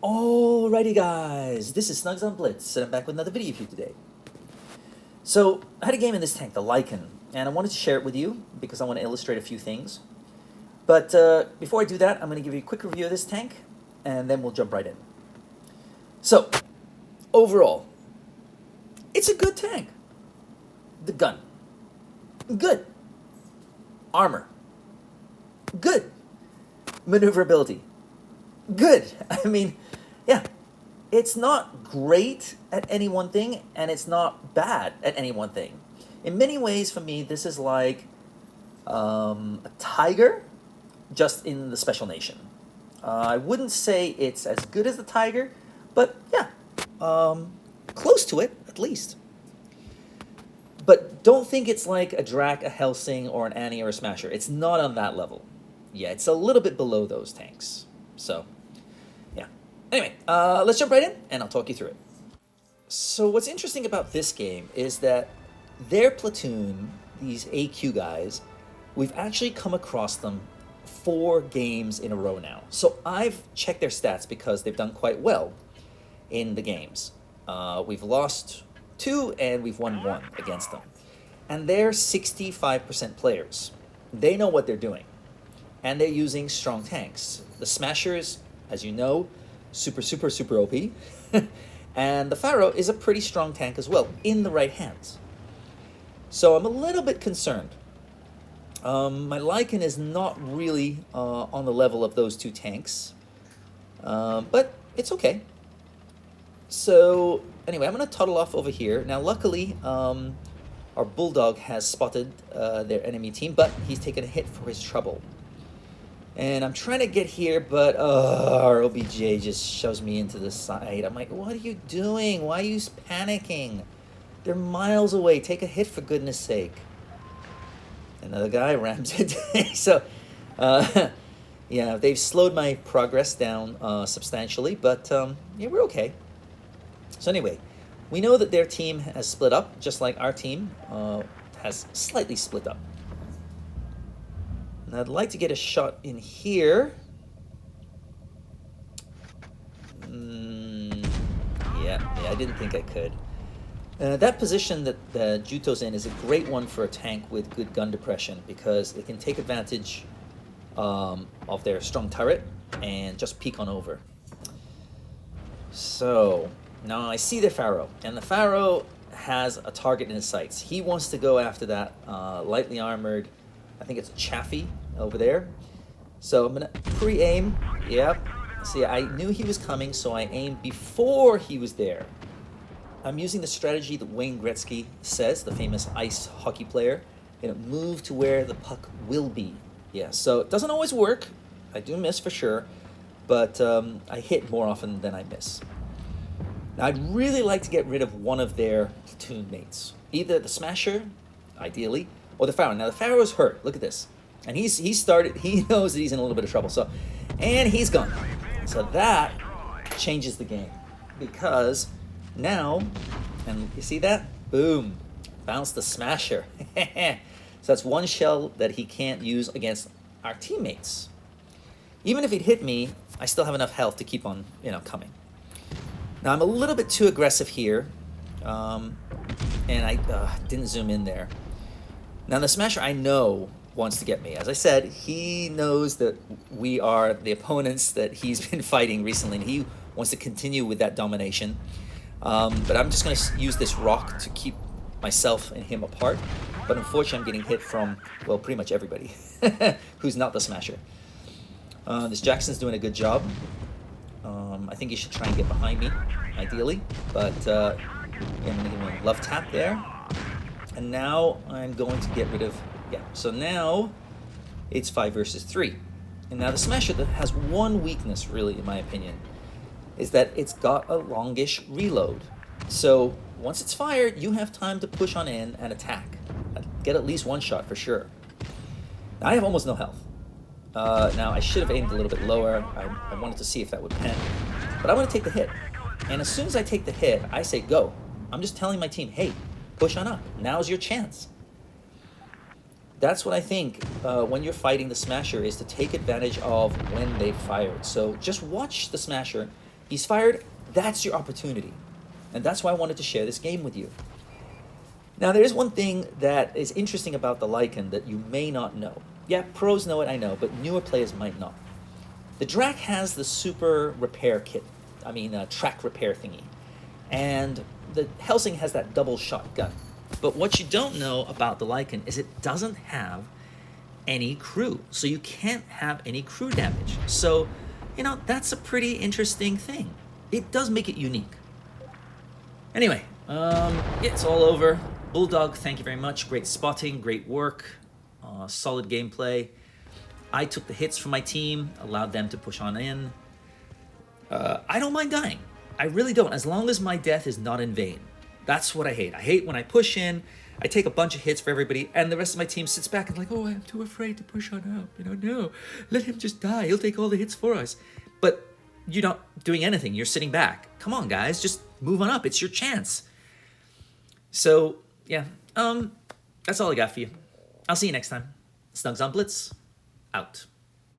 Alrighty guys, this is snugsonblitz, and I'm back with another video for you today. So, I had a game in this tank, the LYCAN, and I wanted to share it with you because I want to illustrate a few things. But before I do that, I'm going to give you a quick review of this tank, and then we'll jump right in. So, overall, it's a good tank. The gun, good. Armor, good. Maneuverability, good. I mean, yeah, it's not great at any one thing, and it's not bad at any one thing. In many ways, for me, this is like a tiger, just in the special nation. I wouldn't say it's as good as the tiger, but yeah, close to it, at least. But don't think it's like a Drac, a Helsing, or an Annie, or a Smasher. It's not on that level. Yeah, it's a little bit below those tanks. So, yeah. Anyway, let's jump right in, and I'll talk you through it. So what's interesting about this game is that their platoon, these AQ guys, we've actually come across them 4 games in a row now. So I've checked their stats because they've done quite well in the games. We've lost 2 and we've won 1 against them. And they're 65% players. They know what they're doing. And they're using strong tanks. The Smashers, as you know, super OP. And the Pharaoh is a pretty strong tank as well, in the right hands. So I'm a little bit concerned. My LYCAN is not really on the level of those 2 tanks. But it's okay. So anyway, I'm going to toddle off over here. Now luckily, our Bulldog has spotted their enemy team, but he's taken a hit for his trouble. And I'm trying to get here, but our OBJ just shoves me into the side. I'm like, what are you doing? Why are you panicking? They're miles away. Take a hit, for goodness sake. Another guy rams it. So, yeah, they've slowed my progress down substantially, but yeah, we're okay. So anyway, we know that their team has split up, just like our team has slightly split up. And I'd like to get a shot in here. Yeah, I didn't think I could. That position that the Juto's in is a great one for a tank with good gun depression because it can take advantage of their strong turret and just peek on over. So now I see the Pharaoh, and the Pharaoh has a target in his sights. He wants to go after that lightly armored, I think it's a Chaffee over there. So I'm gonna pre-aim. Yep. See, I knew he was coming, so I aimed before he was there. I'm using the strategy that Wayne Gretzky says, the famous ice hockey player. Move to where the puck will be. Yeah, so it doesn't always work. I do miss for sure, but I hit more often than I miss. Now, I'd really like to get rid of one of their platoon mates. Either the Smasher, ideally, or the Pharaoh. Now, the Pharaoh's hurt. Look at this. And he knows that he's in a little bit of trouble. So, and he's gone. So that changes the game. Because now, and you see that? Boom. Bounce the Smasher. So that's one shell that he can't use against our teammates. Even if he'd hit me, I still have enough health to keep on, coming. Now, I'm a little bit too aggressive here. And I didn't zoom in there. Now, the Smasher, I know, wants to get me. As I said, he knows that we are the opponents that he's been fighting recently, and he wants to continue with that domination. But I'm just going to use this rock to keep myself and him apart. But unfortunately, I'm getting hit from, well, pretty much everybody who's not the Smasher. This Jackson's doing a good job. I think he should try and get behind me, ideally. But yeah, I'm going to give him a love tap there. And now I'm going to get rid of, so now it's 5 versus 3. And now the Smasher that has one weakness, really, in my opinion, is that it's got a longish reload. So once it's fired, you have time to push on in and attack. Get at least one shot for sure. Now I have almost no health. Now I should have aimed a little bit lower. I wanted to see if that would pen. But I want to take the hit. And as soon as I take the hit, I say go. I'm just telling my team, hey, push on up. Now's your chance. That's what I think when you're fighting the Smasher, is to take advantage of when they've fired. So just watch the Smasher He's fired. That's your opportunity. And that's why I wanted to share this game with you. Now, there is one thing that is interesting about the LYCAN that you may not know. Yeah, pros know it, I know, but newer players might not. The Drac has the super repair kit, track repair thingy. And the Helsing has that double shotgun. But what you don't know about the LYCAN is it doesn't have any crew. So you can't have any crew damage. So, that's a pretty interesting thing. It does make it unique. Anyway, it's all over. Bulldog, thank you very much. Great spotting, great work, solid gameplay. I took the hits from my team, allowed them to push on in. I don't mind dying. I really don't, as long as my death is not in vain. That's what I hate. I hate when I push in, I take a bunch of hits for everybody, and the rest of my team sits back and like, oh, I'm too afraid to push on up. No, let him just die. He'll take all the hits for us. But you're not doing anything. You're sitting back. Come on, guys, just move on up. It's your chance. So, yeah, that's all I got for you. I'll see you next time. Snugsonblitz, out.